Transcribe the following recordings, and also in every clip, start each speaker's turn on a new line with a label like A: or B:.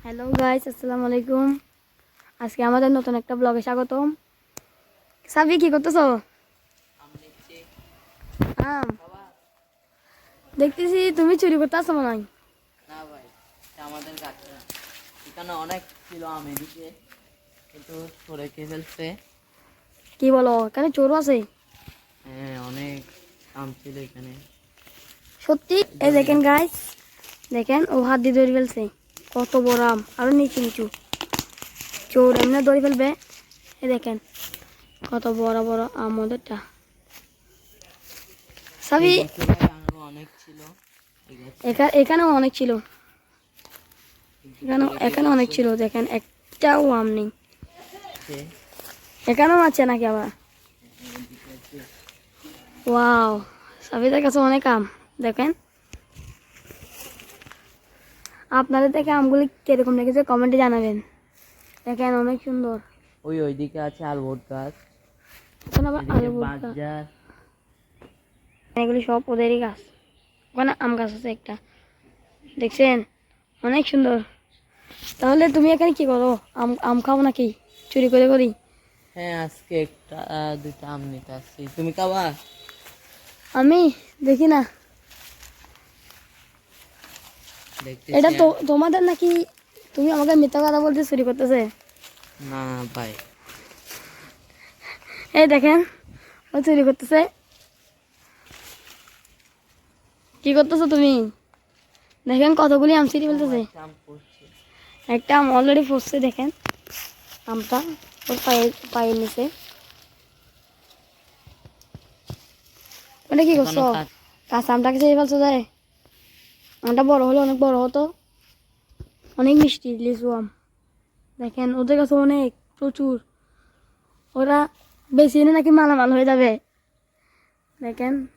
A: Hello guys, আসসালামু আলাইকুম। আজকে আমাদের নতুন একটা ব্লগে স্বাগতম। সাবি কি করতেছো? আম দেখতেছি তুমি চুরি করতেছো মনে হয়।
B: না ভাই, এটা আমাদের গাছে না। এখানে অনেক ছিল আম এদিকে, কিন্তু চোরে খেয়ে ফেলছে।
A: কি বলো, এখানে চোর আছে?
B: হ্যাঁ, অনেক আম ছিল এখানে।
A: সত্যি? এই দেখেন গাইস, দেখেন ও হাত দিয়ে ধরে ফেলছে। কত বড় আম, আরো নিচু নিচু। চোর এমনি ধরে ফেলবে। এই দেখেন কত বড় বড় আম ওদেরটা। সাবি
B: এই গাছে ভাই আরো অনেক ছিল। এই গাছে
A: এখানেও অনেক ছিল,
B: কিন্তু চোরে খেয়ে
A: এখানে অনেক
B: ফেলছে।
A: ছিল। দেখেন একটাও আম নেই।
B: সে-
A: এখানেও আছে নাকি আবার?
B: এদিকে আছে।
A: ওয়াও, সাবিদের কাছে অনেক আম। দেখেন আপনাদের দেখে আমগুলি কিরকম লেগেছে কমেন্টে জানাবেন। দেখেন অনেক সুন্দর।
B: ওইদিকে আছে আলবট গাছ,
A: ওখানে আবার
B: এদিকে
A: আলু ভর্তা।
B: বাজার।
A: এগুলি সব ওদেরই গাছ। ওখানে আম গাছ আছে একটা, দেখছেন? অনেক সুন্দর। তাহলে তুমি এখানে কি করো? আম আম খাও নাকি চুরি করে করি?
B: হ্যাঁ, আজকে একটা দুইটা আম নিতে আসছি। তুমি খাবা?
A: আমি দেখি না।
B: দেখতেছি
A: এটা তো
B: আমি।
A: তোমাদের নাকি? তুমি আমাকে মিথ্যা কথা বলতে চুরি করতেছে।
B: না ভাই,
A: এই দেখেন ও চুরি করতেছে। কি করতেছো তুমি? দেখেন কতগুলি আম ছিঁড়ে
B: ও
A: ফেলতেছে।
B: একটা আম পড়ছে।
A: একটা আম অলরেডি পড়ছে, দেখেন আমটা ওর পায়ের নিচে। ওটা কি
B: এখনো
A: করছো? কাঁচা আমটাকে ছিঁড়ে ফেলছো যায়? আমটা বড় হলে অনেক বড় হতো। অনেক মিষ্টি লিচু আম। দেখেন ওদের কাছে অনেক, প্রচুর। ওরা বেশি এনে নাকি মালামাল হয়ে যাবে। দেখেন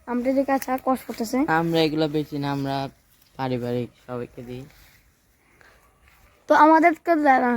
A: আমটা যে কাঁচা কষ করতেছে।
B: আমরা এগুলো বেচি না, আমরা পারিবারিক সবাইকে দিই।
A: তো আমাদেরকে দেয় না।